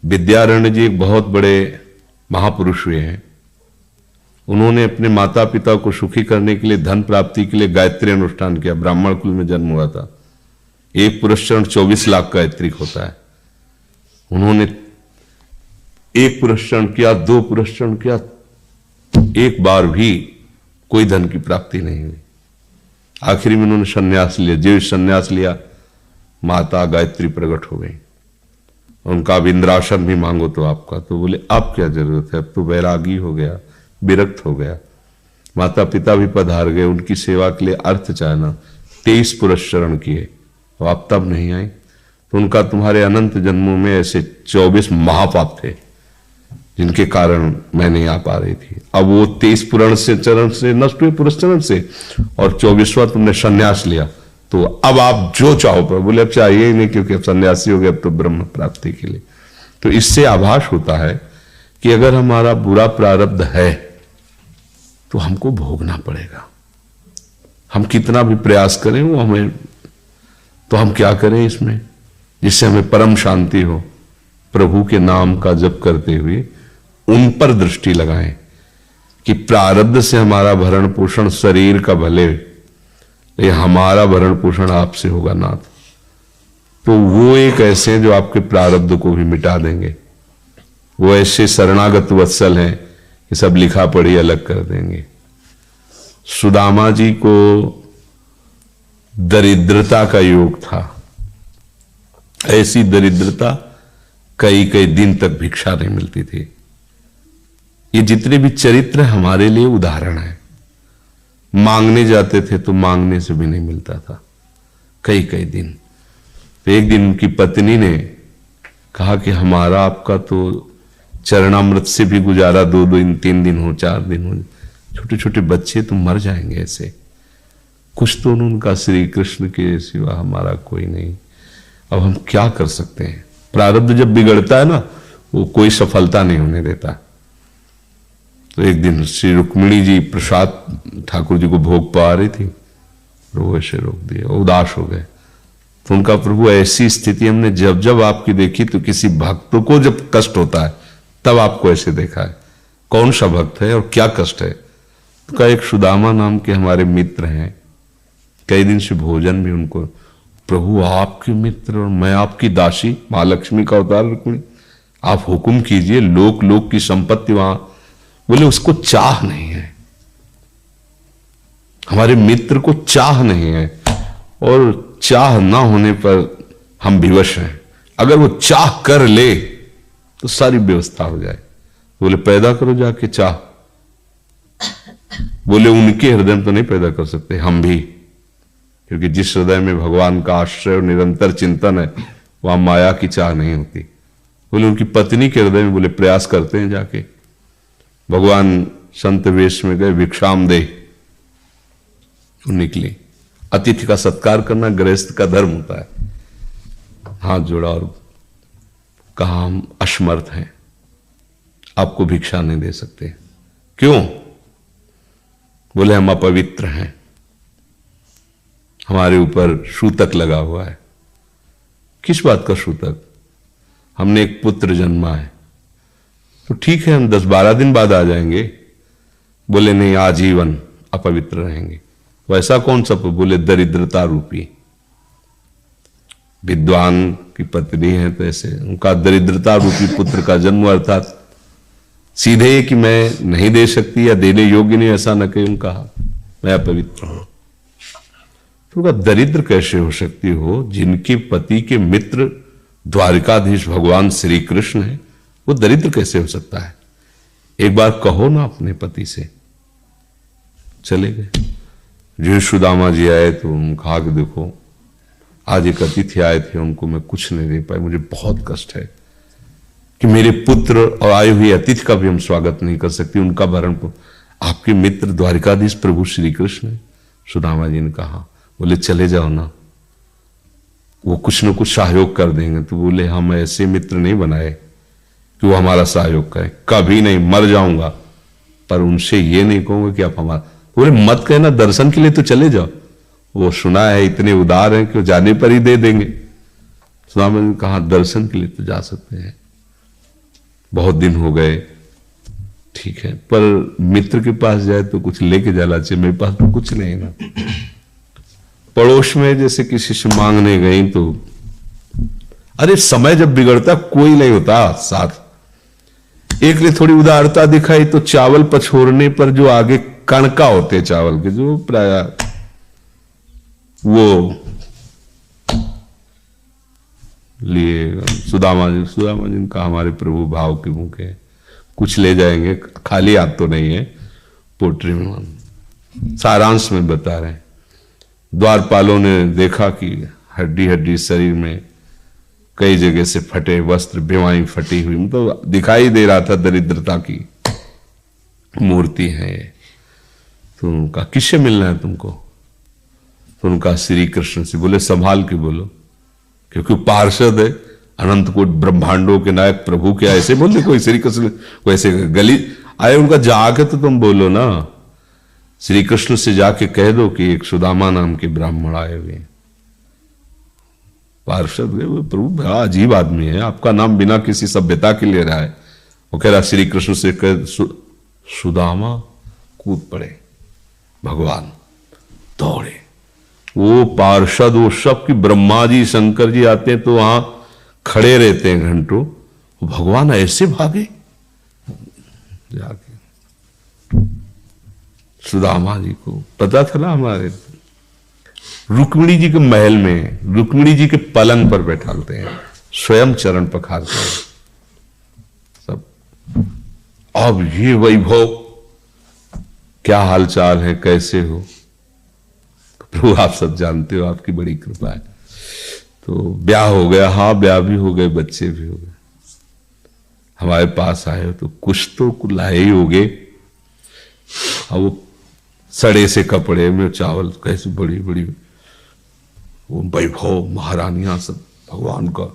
विद्यारण्य जी एक बहुत बड़े महापुरुष हुए हैं। उन्होंने अपने माता पिता को सुखी करने के लिए, धन प्राप्ति के लिए गायत्री अनुष्ठान किया। ब्राह्मण कुल में जन्म हुआ था। एक पुरस्चरण 24 लाख गायत्री होता है। उन्होंने एक पुरस्चरण किया, 2 पुरस्चरण किया, एक बार भी कोई धन की प्राप्ति नहीं हुई। आखिरी में उन्होंने संन्यास लिया। जो संन्यास लिया, माता गायत्री प्रकट हो गई। उनका अब इंद्रासन भी मांगो तो आपका, तो बोले अब क्या जरूरत है, अब तो वैरागी हो गया, विरक्त हो गया। माता पिता भी पधार गए, उनकी सेवा के लिए अर्थ चाहना। 23 पुरस्चरण किए, तो आप तब नहीं आई। तो उनका तुम्हारे अनंत जन्मों में ऐसे 24 महापाप थे जिनके कारण मैं नहीं आ पा रही थी। अब वो 23 पुरस्चरण से नष्ट हुए, पुरस्चरण से, और 24वां तुमने संन्यास लिया, तो अब आप जो चाहो पर। बोले अब चाहिए ही नहीं, क्योंकि अब सन्यासी हो गए, अब तो ब्रह्म प्राप्ति के लिए। तो इससे आभास होता है कि अगर हमारा बुरा प्रारब्ध है तो हमको भोगना पड़ेगा। हम कितना भी प्रयास करें वो हमें, तो हम क्या करें इसमें जिससे हमें परम शांति हो। प्रभु के नाम का जप करते हुए उन पर दृष्टि लगाएं कि प्रारब्ध से हमारा भरण पोषण शरीर का भले, ये हमारा भरण पोषण आपसे होगा नाथ। तो वो एक ऐसे हैं जो आपके प्रारब्ध को भी मिटा देंगे। वो ऐसे शरणागत वत्सल हैं कि सब लिखा पढ़ी अलग कर देंगे। सुदामा जी को दरिद्रता का योग था। ऐसी दरिद्रता, कई कई दिन तक भिक्षा नहीं मिलती थी। ये जितने भी चरित्र हमारे लिए उदाहरण है। मांगने जाते थे तो मांगने से भी नहीं मिलता था, कई कई दिन। तो एक दिन उनकी पत्नी ने कहा कि हमारा आपका तो चरणामृत से भी गुजारा 2 दिन 3 दिन हो, 4 दिन हो, छोटे छोटे बच्चे तो मर जाएंगे ऐसे। कुछ तो उनका श्री कृष्ण के सिवा हमारा कोई नहीं। अब हम क्या कर सकते हैं। प्रारब्ध जब बिगड़ता है ना, वो कोई सफलता नहीं होने देता। तो एक दिन श्री रुक्मिणी जी प्रसाद ठाकुर जी को भोग पा रही थी, वो ऐसे रोक दिया, उदास हो गए। तो उनका प्रभु ऐसी स्थिति हमने जब जब आपकी देखी, तो किसी भक्त को जब कष्ट होता है तब आपको ऐसे देखा है। कौन सा भक्त है और क्या कष्ट है। तो का एक सुदामा नाम के हमारे मित्र हैं, कई दिन से भोजन भी उनको, प्रभु आपके मित्र और मैं आपकी दासी, महालक्ष्मी का अवतार रुक्मिणी, आप हुक्म कीजिए। लोक लोक की संपत्ति वहां, बोले उसको चाह नहीं है, हमारे मित्र को चाह नहीं है, और चाह ना होने पर हम विवश हैं। अगर वो चाह कर ले तो सारी व्यवस्था हो जाए। बोले पैदा करो जाके चाह। बोले उनके हृदय में तो नहीं पैदा कर सकते, हम भी, क्योंकि जिस हृदय में भगवान का आश्रय और निरंतर चिंतन है, वहां माया की चाह नहीं होती। बोले उनकी पत्नी के हृदय में, बोले प्रयास करते हैं जाके। भगवान संत वेश में गए, भिक्षाम दे, निकली। अतिथि का सत्कार करना गृहस्थ का धर्म होता है। हाथ जोड़ा और कहा हम असमर्थ हैं, आपको भिक्षा नहीं दे सकते। क्यों? बोले हम अपवित्र हैं, हमारे ऊपर सूतक लगा हुआ है। किस बात का सूतक? हमने एक पुत्र जन्मा है। तो ठीक है, हम 10-12 दिन बाद आ जाएंगे। बोले नहीं, आजीवन अपवित्र रहेंगे। वैसा कौन सा? बोले दरिद्रता रूपी। विद्वान की पत्नी है तो ऐसे उनका दरिद्रता रूपी पुत्र का जन्म, अर्थात सीधे कि मैं नहीं दे सकती या देने योग्य नहीं, ऐसा न कहीं उनका, मैं अपवित्र हूं। तो उनका दरिद्र कैसे हो सकती हो? जिनके पति के मित्र द्वारिकाधीश भगवान श्री कृष्ण है, वो दरिद्र कैसे हो सकता है? एक बार कहो ना अपने पति से। चले गए। जो सुदामा जी आए तो उन्होंने कहा कि देखो आज एक अतिथि आए थे, उनको मैं कुछ नहीं दे पाई, मुझे बहुत कष्ट है कि मेरे पुत्र और आए हुए अतिथि का भी हम स्वागत नहीं कर सकती, उनका भरण को। आपके मित्र द्वारिकाधीश प्रभु श्री कृष्ण है। सुदामा जी ने कहा, बोले चले जाओ ना, वो कुछ न कुछ सहयोग कर देंगे। तो बोले हम ऐसे मित्र नहीं बनाए कि वो हमारा सहयोग करें, कभी नहीं, मर जाऊंगा, पर उनसे ये नहीं कहूंगा कि आप हमारा। बोले मत कहना, दर्शन के लिए तो चले जाओ, वो सुना है इतने उदार हैं कि वो जाने पर ही दे देंगे। सुदामा ने कहा दर्शन के लिए तो जा सकते हैं, बहुत दिन हो गए, ठीक है, पर मित्र के पास जाए तो कुछ लेके जाना चाहिए, मेरे पास तो कुछ नहीं ना। पड़ोस में जैसे किसी से मांगने गई तो, अरे समय जब बिगड़ता कोई नहीं होता साथ। एक ने थोड़ी उदारता दिखाई तो चावल पछोरने पर जो आगे कणका होते चावल के, जो प्राय वो लिए सुदामा जी ने कहा हमारे प्रभु भाव के मुख है, कुछ ले जाएंगे, खाली हाथ तो नहीं है। पोट्री में सारांश में बता रहे हैं, द्वारपालों ने देखा कि हड्डी हड्डी शरीर में कई जगह से फटे वस्त्र, बेवाई फटी हुई, मतलब दिखाई दे रहा था दरिद्रता की मूर्ति है। तो उनका किससे मिलना है तुमको? तो उनका श्री कृष्ण से। बोले संभाल के बोलो, क्योंकि पार्षद है, अनंत कोट ब्रह्मांडों के नायक प्रभु के ऐसे बोलते कोई श्री कृष्ण को ऐसे गली आए, उनका जाके तो तुम बोलो ना, श्री कृष्ण से जाके कह दो कि एक सुदामा नाम के ब्राह्मण आए हुए। पार्षद वो प्रभु बड़ा अजीब आदमी है, आपका नाम बिना किसी सभ्यता के ले रहा है। वो कह रहा श्री कृष्ण से कह सुदामा, कूद पड़े, भगवान दौड़े। वो पार्षद वो सब की ब्रह्मा जी शंकर जी आते हैं तो वहां खड़े रहते हैं घंटों, भगवान ऐसे भागे जाके। सुदामा जी को पता था ना, हमारे रुक्मिणी जी के महल में रुक्मिणी जी के पलंग पर बैठाते हैं, स्वयं चरण पखारते हैं सब। अब ये वैभव, क्या हालचाल है, कैसे हो? प्रभु आप सब जानते हो, आपकी बड़ी कृपा है। तो ब्याह हो गया, हाँ ब्याह भी हो गए, बच्चे भी हो गए। हमारे पास आए हो तो कुछ तो लाए ही होगे। अब वो सड़े से कपड़े में चावल, कैसे बड़ी बड़ी वो वैभव, महारानियां सब भगवान का।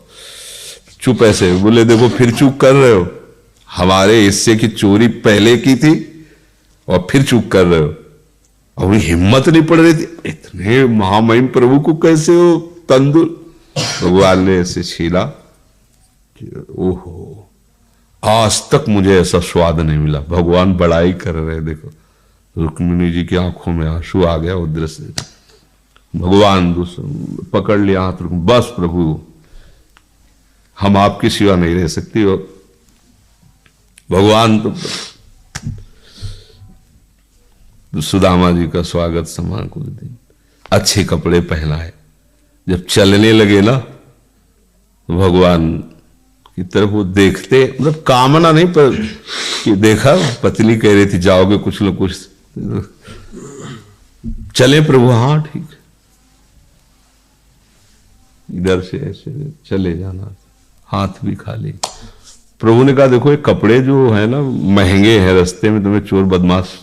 चुप ऐसे बोले, देखो फिर चूक कर रहे हो, हमारे हिस्से की चोरी पहले की थी और फिर चूक कर रहे हो। और उन्हें हिम्मत नहीं पड़ रही थी, इतने महामहिम प्रभु को कैसे हो तंदुर। भगवान ने ऐसे छीला, ओहो आज तक मुझे ऐसा स्वाद नहीं मिला। भगवान बड़ाई कर रहे, देखो रुक्मिणी जी की आंखों में आंसू आ गया उधर से। भगवान पकड़ लिया हाथ, बस प्रभु हम आपकी सिवा नहीं रह सकती। और भगवान तो सुदामा जी का स्वागत सम्मान कुछ दिन, अच्छे कपड़े पहनाए। जब चलने लगे ना, भगवान की तरफ वो देखते, मतलब कामना नहीं, पर कि देखा पत्नी कह रही थी जाओगे कुछ लोग कुछ, चले प्रभु, हाँ ठीक, इधर से ऐसे चले जाना, हाथ भी खाली। प्रभु ने कहा देखो ये कपड़े जो है ना महंगे हैं, रास्ते में तुम्हें चोर बदमाश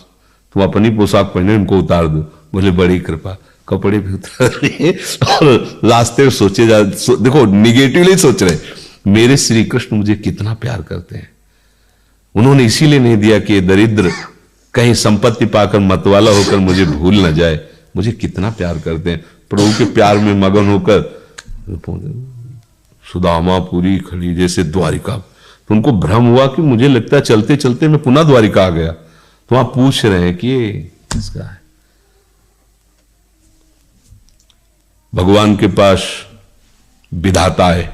तुम अपनी पोशाक पहने, इनको उतार दो। बोले बड़ी कृपा, कपड़े भी उतार लिए और रास्ते में सोचे देखो निगेटिवली सोच रहे, मेरे श्री कृष्ण मुझे कितना प्यार करते हैं। उन्होंने इसीलिए नहीं दिया कि दरिद्र कहीं संपत्ति पाकर मतवाला होकर मुझे भूल न जाए, मुझे कितना प्यार करते हैं। प्रभु के प्यार में मगन होकर सुदामा पूरी खड़ी जैसे द्वारिका। तो उनको भ्रम हुआ कि मुझे लगता है चलते चलते मैं पुनः द्वारिका आ गया। तो वहां पूछ रहे हैं कि ये किसका है। भगवान के पास विधाता है,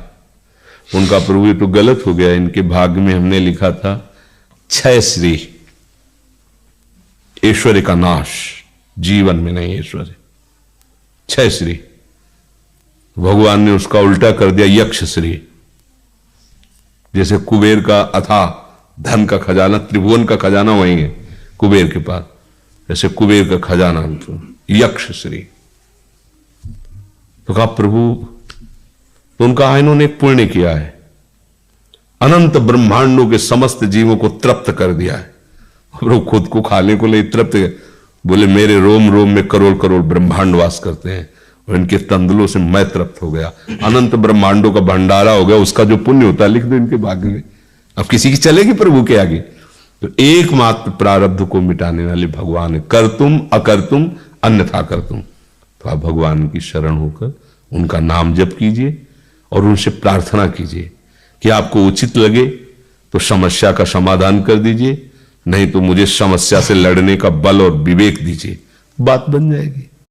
उनका प्रभु ये तो गलत हो गया, इनके भाग्य में हमने लिखा था 6 श्री, ऐश्वर्य का नाश, जीवन में नहीं ऐश्वर्य, 6 श्री। भगवान ने उसका उल्टा कर दिया यक्ष श्री। जैसे कुबेर का अथाह धन का खजाना, त्रिभुवन का खजाना वही है कुबेर के पास, ऐसे कुबेर का खजाना यक्ष श्री। तो कहा प्रभु, तो उनका इन्होंने एक पुण्य किया है, अनंत ब्रह्मांडों के समस्त जीवों को तृप्त कर दिया है। प्रभु खुद को खाने को ले तृप्त, बोले मेरे रोम रोम में करोड़ करोड़ ब्रह्मांड वास करते हैं और इनके तंदुलों से मैं तृप्त हो गया। अनंत ब्रह्मांडों का भंडारा हो गया, उसका जो पुण्य होता है लिख दो इनके भाग्य में। अब किसी की चलेगी प्रभु के आगे? तो एकमात्र प्रारब्ध को मिटाने वाले भगवान है, कर तुम अकर तुम अन्यथा कर तुम। तो आप भगवान की शरण होकर उनका नाम जप कीजिए और उनसे प्रार्थना कीजिए कि आपको उचित लगे तो समस्या का समाधान कर दीजिए, नहीं तो मुझे समस्या से लड़ने का बल और विवेक दीजिए, बात बन जाएगी।